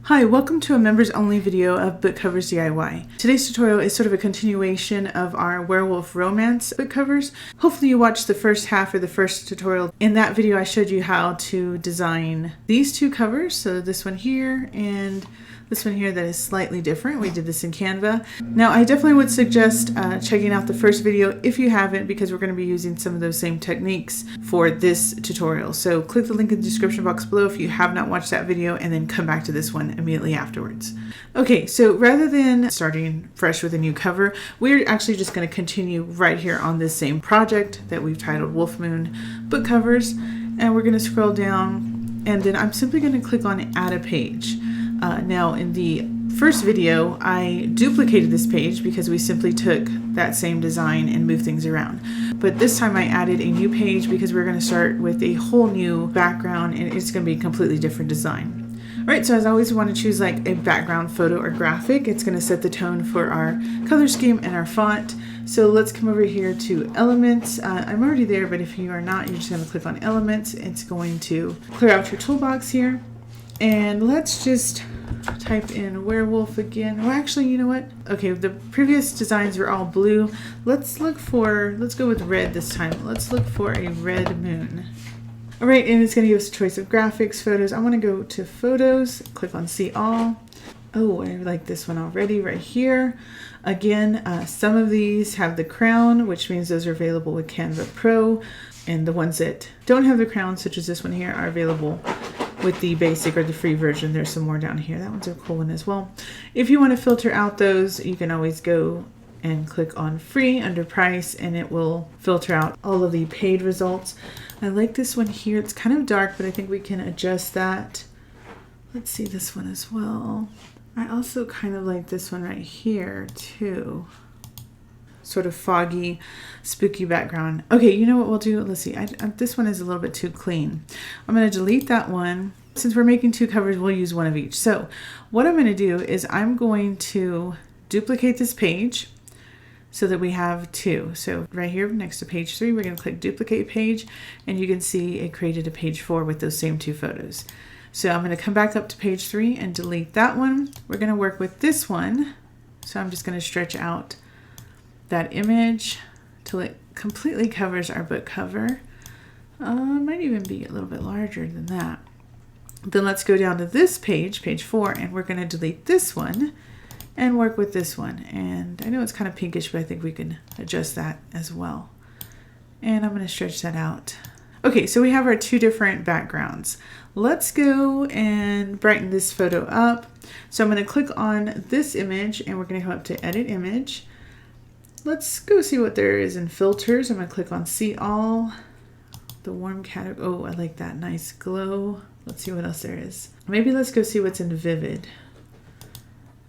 Hi, welcome to a members only video of book covers DIY. Today's tutorial is sort of a continuation of our Werewolf romance book covers. Hopefully you watched the first half or the first tutorial. In that video I showed you how to design these two covers, so this one here and this one here that is slightly different. We did this in Canva. Now I definitely would suggest checking out the first video if you haven't, because we're going to be using some of those same techniques for this tutorial. So click the link in the description box below if you have not watched that video, and then come back to this one immediately afterwards. Okay, so rather than starting fresh with a new cover, we're actually just going to continue right here on this same project that we've titled Wolf Moon Book Covers, and we're going to scroll down, and then I'm simply going to click on Add a Page. Now in the first video I duplicated this page because we simply took that same design and moved things around. But this time I added a new page because we're going to start with a whole new background and it's going to be a completely different design. Alright, so as always, we want to choose like a background photo or graphic. It's going to set the tone for our color scheme and our font. So let's come over here to Elements. I'm already there, but if you are not, you're just going to click on Elements. It's going to clear out your toolbox here. And let's just type in Werewolf again. Well, actually, you know what? Okay, the previous designs were all blue. Let's go with red this time. Let's look for a red moon. All right, and it's going to give us a choice of graphics, photos. I want to go to Photos, click on See All. Oh, I like this one already right here. Again, some of these have the crown, which means those are available with Canva Pro. And the ones that don't have the crown, such as this one here, are available with the basic or the free version. There's some more down here. That one's a cool one as well. If you want to filter out those, you can always go and click on free under price and it will filter out all of the paid results. I like this one here. It's kind of dark, but I think we can adjust that. Let's see this one as well. I also kind of like this one right here too. Sort of foggy, spooky background. Okay, you know what we'll do? Let's see. This one is a little bit too clean. I'm going to delete that one. Since we're making two covers, we'll use one of each. So what I'm going to do is I'm going to duplicate this page so that we have two. So right here next to page 3, we're going to click duplicate page, and you can see it created a page 4 with those same two photos. So I'm going to come back up to page 3 and delete that one. We're going to work with this one. So I'm just going to stretch out that image till it completely covers our book cover. Might even be a little bit larger than that. Then let's go down to this page, page 4, and we're going to delete this one and work with this one. And I know it's kind of pinkish, but I think we can adjust that as well. And I'm going to stretch that out. Okay, so we have our two different backgrounds. Let's go and brighten this photo up. So I'm going to click on this image and we're going to come up to Edit Image. Let's go see what there is in filters. I'm going to click on See All, the warm category. Oh, I like that nice glow. Let's see what else there is. Maybe let's go see what's in vivid.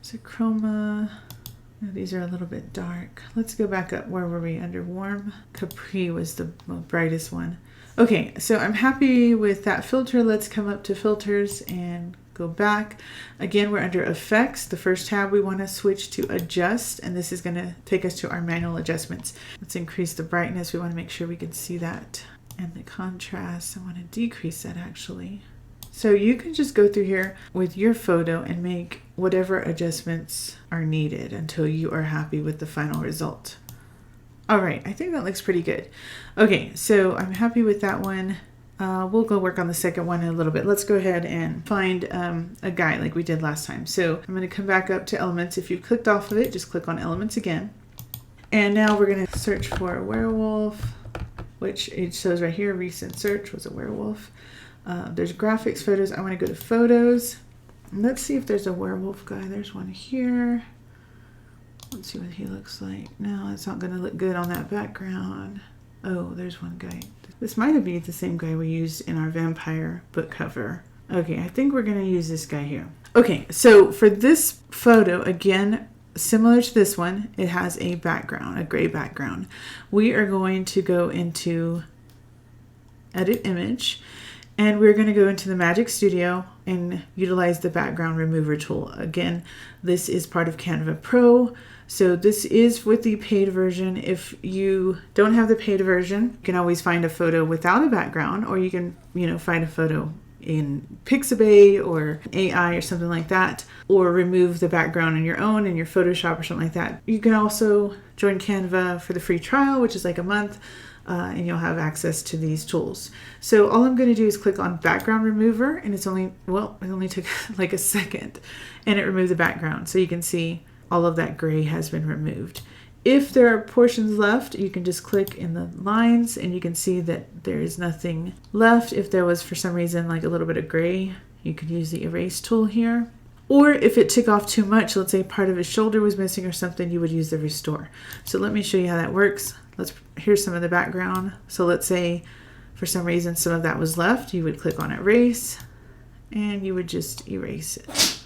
So chroma. Oh, these are a little bit dark. Let's go back up. Where were we? Under warm. Capri was the brightest one. Okay, so I'm happy with that filter. Let's come up to filters and go back. Again, we're under effects. The first tab we want to switch to adjust, and this is going to take us to our manual adjustments. Let's increase the brightness. We want to make sure we can see that. And the contrast, I want to decrease that actually. So you can just go through here with your photo and make whatever adjustments are needed until you are happy with the final result. All right, I think that looks pretty good. Okay, so I'm happy with that one. We'll go work on the second one in a little bit. Let's go ahead and find a guy like we did last time. So I'm going to come back up to Elements. If you clicked off of it, just click on Elements again. And now we're going to search for a werewolf, which it shows right here. Recent search was a werewolf. There's graphics, photos. I want to go to Photos. Let's see if there's a werewolf guy. There's one here. Let's see what he looks like. No, it's not going to look good on that background. Oh, there's one guy. This might be the same guy we used in our vampire book cover. Okay, I think we're going to use this guy here. Okay, so for this photo, again, similar to this one, it has a background, a gray background. We are going to go into Edit Image, and we're going to go into the Magic Studio and utilize the background remover tool. Again, this is part of Canva Pro. So this is with the paid version. If you don't have the paid version, you can always find a photo without a background, or you can, find a photo in Pixabay or AI or something like that, or remove the background on your own in your Photoshop or something like that. You can also join Canva for the free trial, which is like a month, and you'll have access to these tools. So all I'm going to do is click on background remover, and it's only, well, it only took like a second, and it removed the background. So you can see all of that gray has been removed. If there are portions left, you can just click in the lines and you can see that there is nothing left. If there was for some reason like a little bit of gray, you could use the erase tool here. Or if it took off too much, let's say part of his shoulder was missing or something, you would use the restore. So let me show you how that works. Here's some of the background. So let's say for some reason some of that was left, you would click on erase and you would just erase it.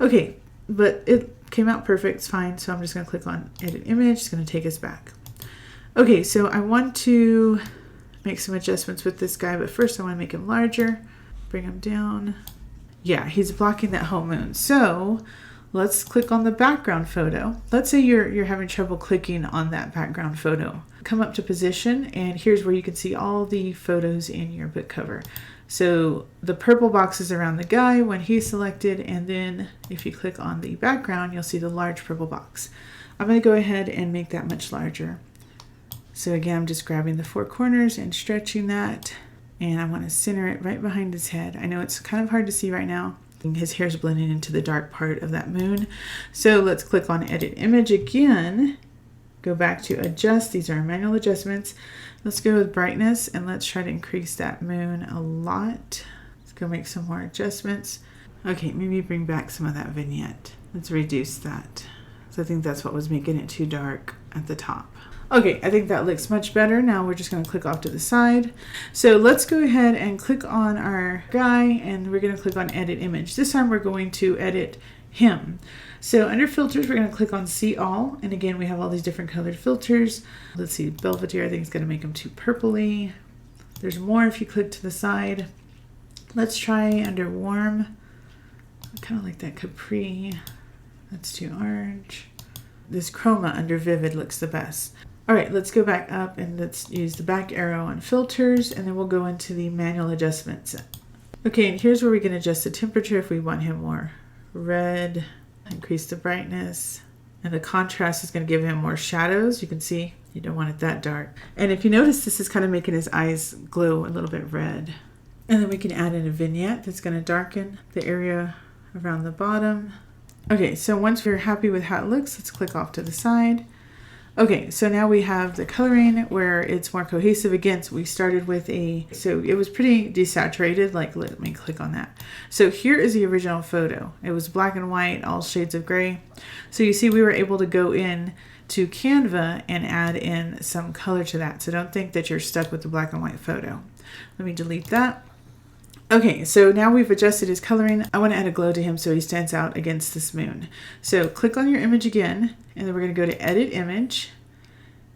Okay, but it came out perfect, it's fine. So I'm just going to click on edit image. It's going to take us back. Okay, so I want to make some adjustments with this guy, but first I want to make him larger, bring him down. Yeah, he's blocking that whole moon. So let's click on the background photo. Let's say you're having trouble clicking on that background photo. Come up to position, and here's where you can see all the photos in your book cover. So the purple box is around the guy when he's selected, and then if you click on the background, you'll see the large purple box. I'm going to go ahead and make that much larger. So again, I'm just grabbing the four corners and stretching that, and I want to center it right behind his head. I know it's kind of hard to see right now. His hair's blending into the dark part of that moon. So let's click on edit image again. Go back to adjust. These are manual adjustments. Let's go with brightness and let's try to increase that moon a lot. Let's go make some more adjustments. Okay, maybe bring back some of that vignette. Let's reduce that. So I think that's what was making it too dark at the top. Okay, I think that looks much better. Now we're just going to click off to the side. So let's go ahead and click on our guy, and we're going to click on edit image. This time we're going to edit him. So under filters, we're going to click on see all. And again, we have all these different colored filters. Let's see, Belvedere, I think it's going to make them too purpley. There's more if you click to the side. Let's try under warm. I kind of like that Capri. That's too orange. This chroma under vivid looks the best. All right, let's go back up and let's use the back arrow on filters, and then we'll go into the manual adjustments. Okay, and here's where we can adjust the temperature if we want him more red, increase the brightness, and the contrast is going to give him more shadows. You can see you don't want it that dark. And if you notice, this is kind of making his eyes glow a little bit red. And then we can add in a vignette that's going to darken the area around the bottom. Okay, so once we're happy with how it looks, let's click off to the side. Okay, so now we have the coloring where it's more cohesive. Again, so we started with so it was pretty desaturated. Like, let me click on that. So here is the original photo. It was black and white, all shades of gray. So you see we were able to go in to Canva and add in some color to that. So don't think that you're stuck with the black and white photo. Let me delete that. Okay, so now we've adjusted his coloring. I want to add a glow to him so he stands out against this moon. So click on your image again, and then we're going to go to edit image.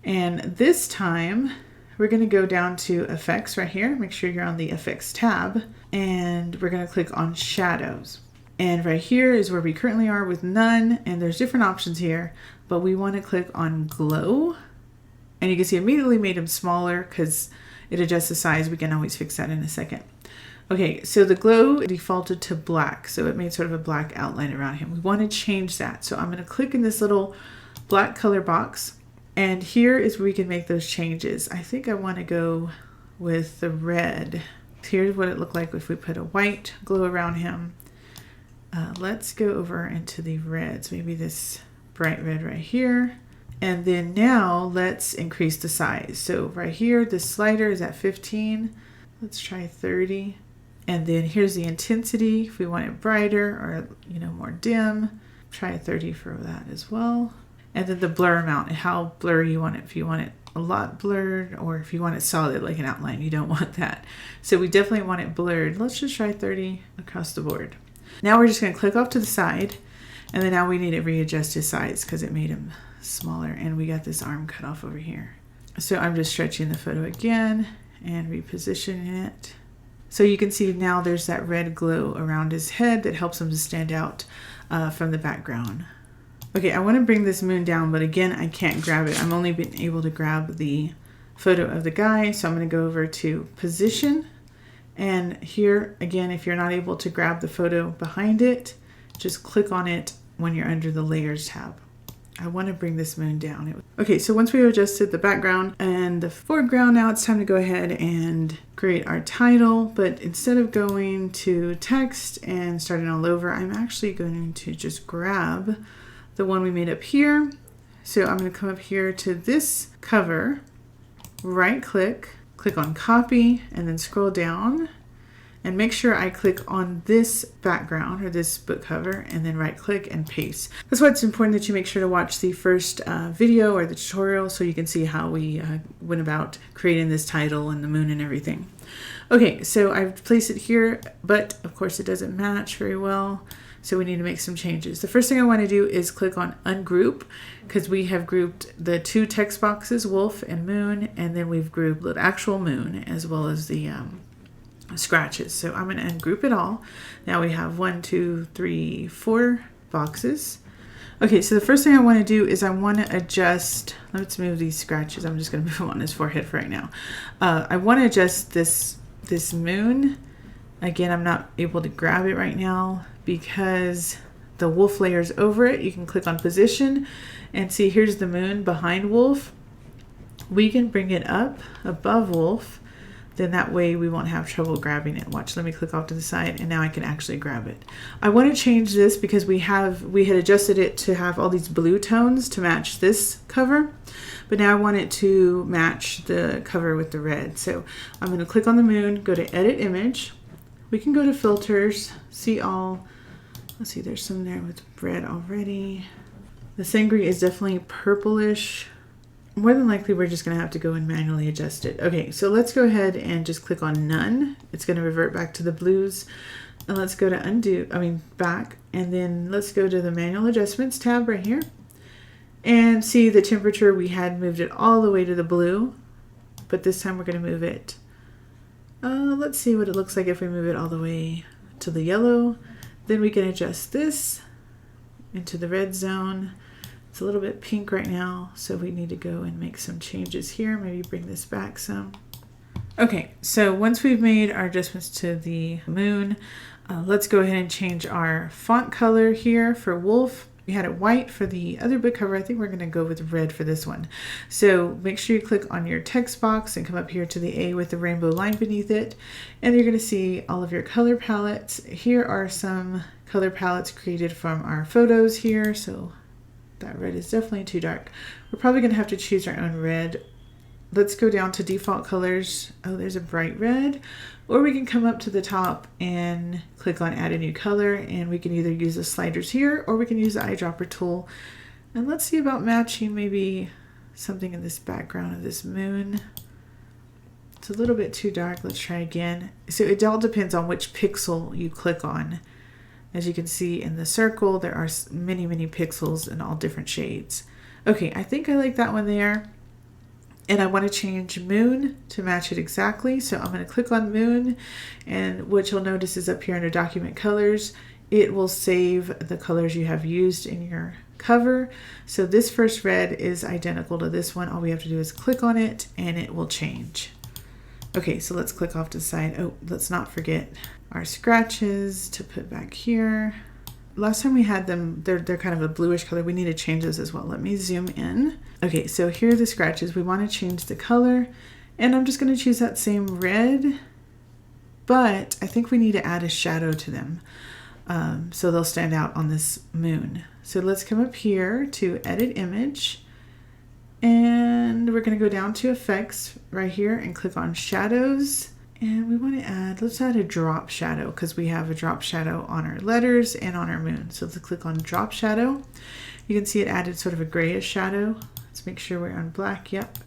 And this time we're going to go down to effects right here. Make sure you're on the effects tab, and we're going to click on shadows. And right here is where we currently are with none, and there's different options here, but we want to click on glow. And you can see immediately made him smaller because it adjusts the size. We can always fix that in a second. Okay, so the glow defaulted to black, so it made sort of a black outline around him. We want to change that, so I'm going to click in this little black color box, and here is where we can make those changes. I think I want to go with the red. Here's what it looked like if we put a white glow around him. Let's go over into the reds, maybe this bright red right here. And then now let's increase the size. So right here, this slider is at 15. Let's try 30. And then here's the intensity. If we want it brighter or, more dim, try 30 for that as well. And then the blur amount, how blurry you want it. If you want it a lot blurred, or if you want it solid like an outline, you don't want that. So we definitely want it blurred. Let's just try 30 across the board. Now we're just going to click off to the side, and then now we need to readjust his size because it made him smaller, and we got this arm cut off over here. So I'm just stretching the photo again and repositioning it. So you can see now there's that red glow around his head that helps him to stand out from the background. Okay, I want to bring this moon down, but again, I can't grab it. I'm only been able to grab the photo of the guy, so I'm going to go over to position, And here, again, if you're not able to grab the photo behind it, just click on it when you're under the Layers tab. I want to bring this moon down. Okay, so once we've adjusted the background and the foreground, now it's time to go ahead and create our title. But instead of going to text and starting all over, I'm actually going to just grab the one we made up here. So I'm going to come up here to this cover, right click, click on copy, and then scroll down and make sure I click on this background or this book cover and then right click and paste. That's why it's important that you make sure to watch the first video or the tutorial so you can see how we went about creating this title and the moon and everything. Okay, so I've placed it here, but of course it doesn't match very well. So we need to make some changes. The first thing I want to do is click on ungroup because we have grouped the two text boxes, wolf and moon, and then we've grouped the actual moon as well as the scratches. So I'm going to ungroup it all. Now we have 1, 2, 3, 4 boxes. Okay, so the first thing I want to do is I want to adjust, let's move these scratches. I'm just going to move them on his forehead for right now. I want to adjust this moon. Again, I'm not able to grab it right now because the wolf layer is over it. You can click on position and see here's the moon behind wolf. We can bring it up above wolf. Then that way we won't have trouble grabbing it. Watch, let me click off to the side and now I can actually grab it. I want to change this because we had adjusted it to have all these blue tones to match this cover, but now I want it to match the cover with the red. So I'm going to click on the moon, go to edit image. We can go to filters, see all. Let's see, there's some there with red already. The sangria is definitely purplish. More than likely, we're just going to have to go and manually adjust it. Okay, so let's go ahead and just click on none. It's going to revert back to the blues. And let's go to back. And then let's go to the manual adjustments tab right here. And see the temperature, we had moved it all the way to the blue. But this time we're going to move it. Let's see what it looks like if we move it all the way to the yellow. Then we can adjust this into the red zone. It's a little bit pink right now, so we need to go and make some changes here. Maybe bring this back some. Okay, so once we've made our adjustments to the moon, let's go ahead and change our font color here for wolf. We had it white for the other book cover. I think we're going to go with red for this one. So make sure you click on your text box and come up here to the A with the rainbow line beneath it. And you're going to see all of your color palettes. Here are some color palettes created from our photos here. So that red is definitely too dark. We're probably going to have to choose our own red. Let's go down to default colors. Oh, there's a bright red. Or we can come up to the top and click on add a new color, and we can either use the sliders here or we can use the eyedropper tool. And let's see about matching maybe something in this background of this moon. It's a little bit too dark. Let's try again. So it all depends on which pixel you click on. As you can see in the circle, there are many, many pixels in all different shades. Okay, I think I like that one there. And I want to change moon to match it exactly. So I'm going to click on moon, and what you'll notice is up here under document colors, it will save the colors you have used in your cover. So this first red is identical to this one. All we have to do is click on it and it will change. Okay, so let's click off to the side. Oh, let's not forget our scratches to put back here. Last time we had them, they're kind of a bluish color. We need to change those as well. Let me zoom in. Okay, so here are the scratches. We want to change the color, and I'm just going to choose that same red, but I think we need to add a shadow to them so they'll stand out on this moon. So let's come up here to edit image, and we're going to go down to effects right here and click on shadows. And we want to let's add a drop shadow because we have a drop shadow on our letters and on our moon. So let's click on drop shadow. You can see it added sort of a grayish shadow. Let's make sure we're on black, yep.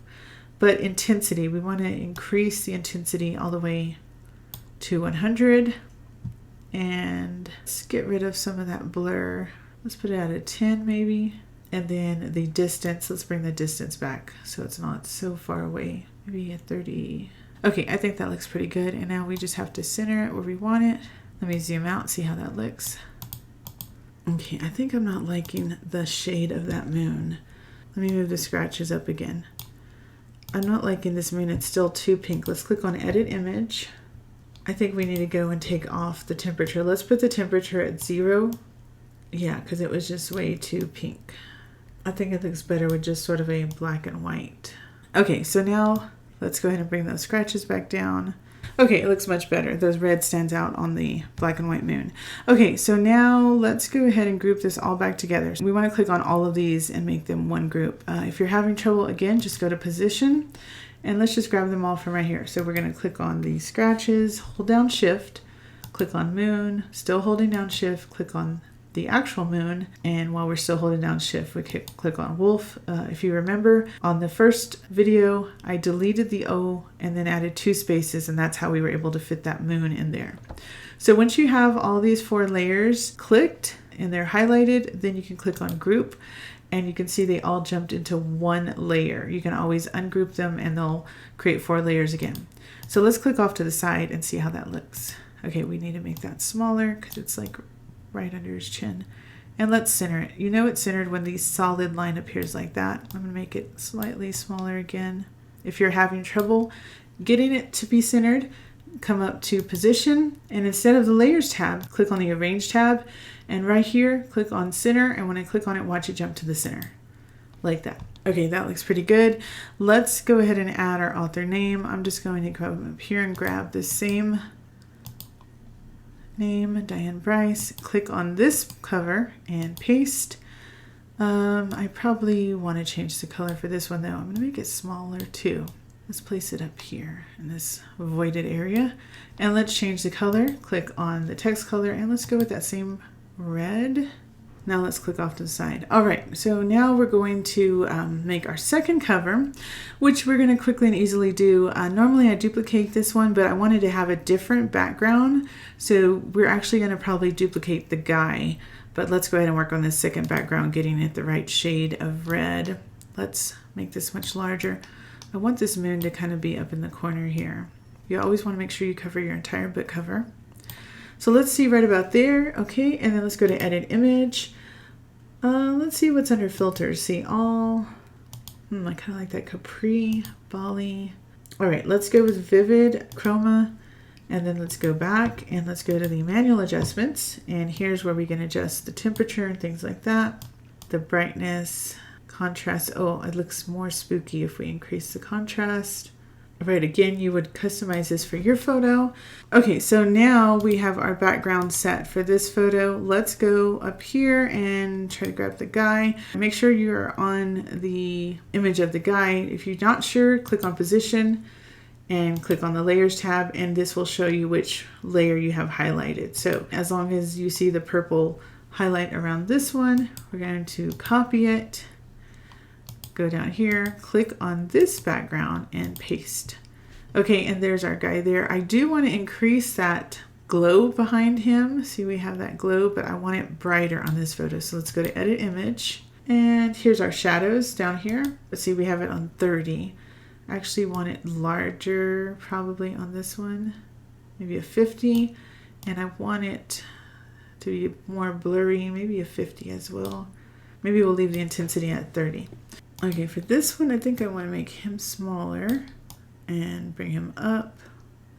But intensity, we want to increase the intensity all the way to 100. And let's get rid of some of that blur. Let's put it at a 10 maybe. And then the distance, let's bring the distance back so it's not so far away. Maybe at 30. Okay, I think that looks pretty good. And now we just have to center it where we want it. Let me zoom out and see how that looks. Okay, I think I'm not liking the shade of that moon. Let me move the scratches up again. I'm not liking this moon. It's still too pink. Let's click on edit image. I think we need to go and take off the temperature. Let's put the temperature at 0. Yeah, because it was just way too pink. I think it looks better with just sort of a black and white. Okay, so now let's go ahead and bring those scratches back down. Okay, it looks much better. Those red stands out on the black and white moon. Okay, so now let's go ahead and group this all back together. We want to click on all of these and make them one group. If you're having trouble, again, just go to position and let's just grab them all from right here. So we're going to click on the scratches, hold down shift, click on moon, still holding down shift, click on the actual moon, and while we're still holding down shift, we click on wolf. If you remember, on the first video I deleted the O and then added 2 spaces, and that's how we were able to fit that moon in there. So once you have all these 4 layers clicked and they're highlighted, then you can click on group and you can see they all jumped into one layer. You can always ungroup them and they'll create 4 layers again. So let's click off to the side and see how that looks. Okay, we need to make that smaller because it's like right under his chin. And let's center it. You know it's centered when the solid line appears like that. I'm going to make it slightly smaller again. If you're having trouble getting it to be centered, come up to position and instead of the layers tab, click on the arrange tab and right here click on center, and when I click on it, watch it jump to the center like that. Okay, that looks pretty good. Let's go ahead and add our author name. I'm just going to come up here and grab the same name, Diane Bryce, click on this cover and paste. I probably want to change the color for this one though. I'm going to make it smaller too. Let's place it up here in this voided area and let's change the color. Click on the text color and let's go with that same red. Now let's click off to the side. All right, so now we're going to make our second cover, which we're going to quickly and easily do. Normally I duplicate this one, but I wanted to have a different background. So we're actually going to probably duplicate the guy, but let's go ahead and work on this second background, getting it the right shade of red. Let's make this much larger. I want this moon to kind of be up in the corner here. You always want to make sure you cover your entire book cover. So let's see right about there. Okay, and then let's go to edit image. Let's see what's under filters. See all. I kind of like that Capri, Bali. All right, let's go with vivid, chroma, and then let's go back and let's go to the manual adjustments. And here's where we can adjust the temperature and things like that. The brightness, contrast. Oh, it looks more spooky if we increase the contrast. All right, again, you would customize this for your photo. Okay, so now we have our background set for this photo. Let's go up here and try to grab the guy. Make sure you're on the image of the guy. If you're not sure, click on position and click on the layers tab, and this will show you which layer you have highlighted. So as long as you see the purple highlight around this one, we're going to copy it. Go down here, click on this background and paste. Okay, and there's our guy there. I do want to increase that glow behind him. See, we have that glow, but I want it brighter on this photo. So let's go to edit image. And here's our shadows down here. Let's see, we have it on 30. I actually want it larger probably on this one, maybe a 50. And I want it to be more blurry, maybe a 50 as well. Maybe we'll leave the intensity at 30. Okay, for this one, I think I want to make him smaller and bring him up.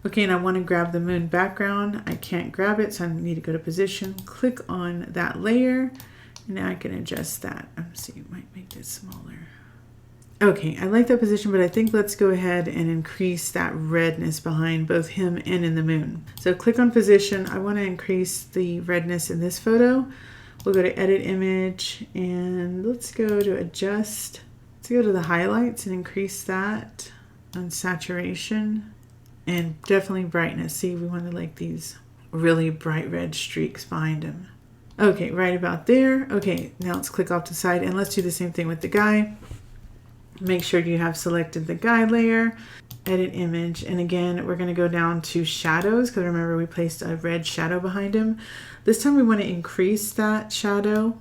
Okay, and I want to grab the moon background. I can't grab it, so I need to go to position, click on that layer, and now I can adjust that. Let's see, it might make this smaller. Okay, I like that position, but I think let's go ahead and increase that redness behind both him and in the moon. So click on position. I want to increase the redness in this photo. We'll go to edit image and let's go to adjust. Let's go to the highlights and increase that on saturation and definitely brightness. See, we want to like these really bright red streaks behind him. Okay, right about there. Okay, now let's click off to the side and let's do the same thing with the guy. Make sure you have selected the guy layer, edit image, and again, we're going to go down to shadows because remember we placed a red shadow behind him. This time we want to increase that shadow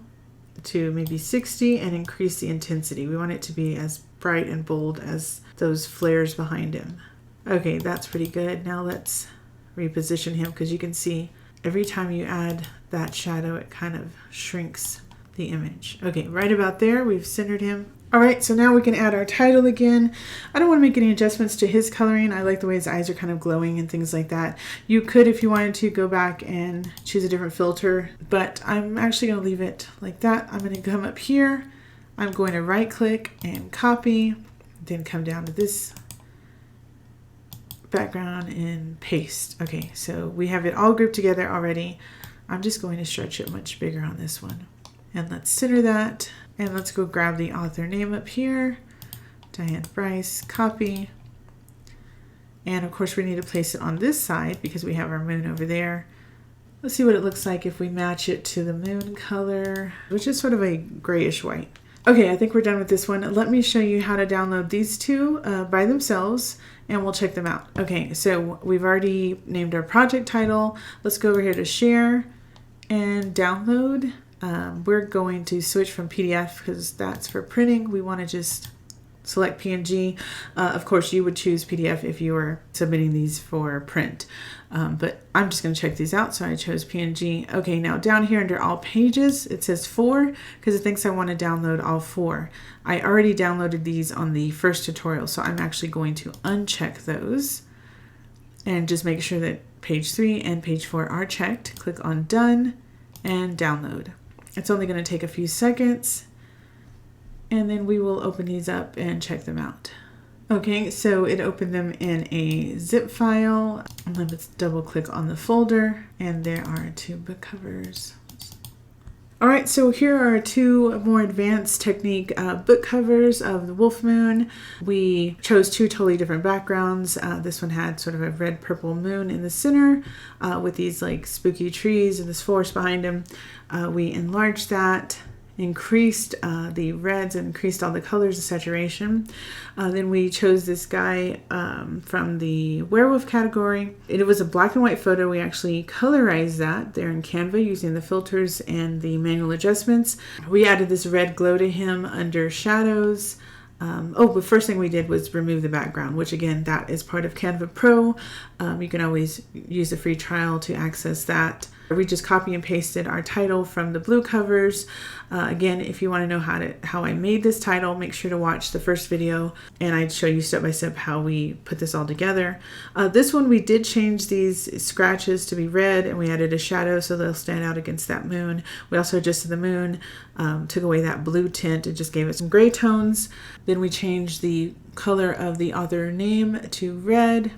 to maybe 60 and increase the intensity. We want it to be as bright and bold as those flares behind him. Okay, that's pretty good. Now let's reposition him because you can see every time you add that shadow, it kind of shrinks the image. Okay, right about there, we've centered him. All right, so now we can add our title again. I don't want to make any adjustments to his coloring. I like the way his eyes are kind of glowing and things like that. You could, if you wanted to, go back and choose a different filter, but I'm actually going to leave it like that. I'm going to come up here. I'm going to right click and copy, then come down to this background and paste. Okay, so we have it all grouped together already. I'm just going to stretch it much bigger on this one. And let's center that. And let's go grab the author name up here. Diane Bryce, copy. And of course we need to place it on this side because we have our moon over there. Let's see what it looks like if we match it to the moon color, which is sort of a grayish white. Okay, I think we're done with this one. Let me show you how to download these two by themselves and we'll check them out. Okay, so we've already named our project title. Let's go over here to share and download. We're going to switch from PDF because that's for printing. We want to just select PNG. Of course, you would choose PDF if you were submitting these for print. But I'm just going to check these out. So I chose PNG. Okay, now down here under all pages, it says 4 because it thinks I want to download all 4. I already downloaded these on the first tutorial, so I'm actually going to uncheck those and just make sure that page 3 and page 4 are checked. Click on Done and Download. It's only going to take a few seconds and then we will open these up and check them out. Okay, so it opened them in a zip file. Let's double click on the folder and there are 2 book covers. All right, so here are 2 more advanced technique book covers of the Wolf Moon. We chose 2 totally different backgrounds. This one had sort of a red purple moon in the center with these like spooky trees and this forest behind him. We enlarged that, increased the reds and increased all the colors of saturation. Then we chose this guy from the Werewolf category. It was a black and white photo. We actually colorized that there in Canva using the filters and the manual adjustments. We added this red glow to him under shadows. The first thing we did was remove the background, which again, that is part of Canva Pro. You can always use a free trial to access that. We just copy and pasted our title from the blue covers. Again, if you want to know how I made this title, make sure to watch the first video and I'd show you step by step how we put this all together. This one we did change these scratches to be red and we added a shadow so they'll stand out against that moon. We also adjusted the moon, took away that blue tint and just gave it some gray tones. Then we changed the color of the author name to red.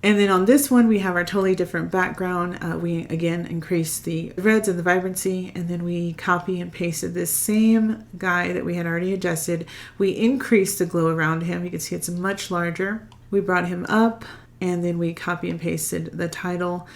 And then on this one, we have our totally different background. We again increased the reds and the vibrancy, and then we copy and pasted this same guy that we had already adjusted. We increased the glow around him. You can see it's much larger. We brought him up, and then we copy and pasted the title.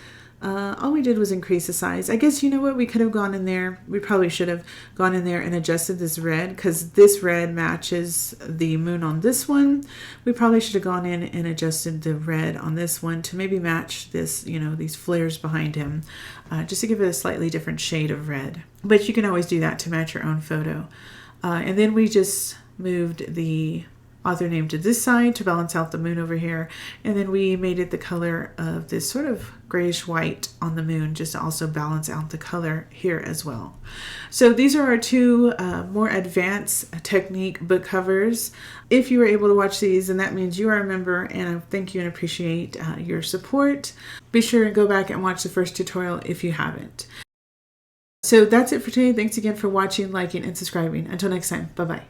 All we did was increase the size. I guess, you know what, we could have gone in there. We probably should have gone in there and adjusted this red because this red matches the moon on this one. We probably should have gone in and adjusted the red on this one to maybe match this, you know, these flares behind him, just to give it a slightly different shade of red. But you can always do that to match your own photo. And then we just moved the author name to this side to balance out the moon over here, and then we made it the color of this sort of grayish white on the moon just to also balance out the color here as well. So these are our 2 more advanced technique book covers. If you were able to watch these, then that means you are a member, and I thank you and appreciate your support. Be sure and go back and watch the first tutorial if you haven't. So that's it for today. Thanks again for watching, liking, and subscribing. Until next time, bye-bye.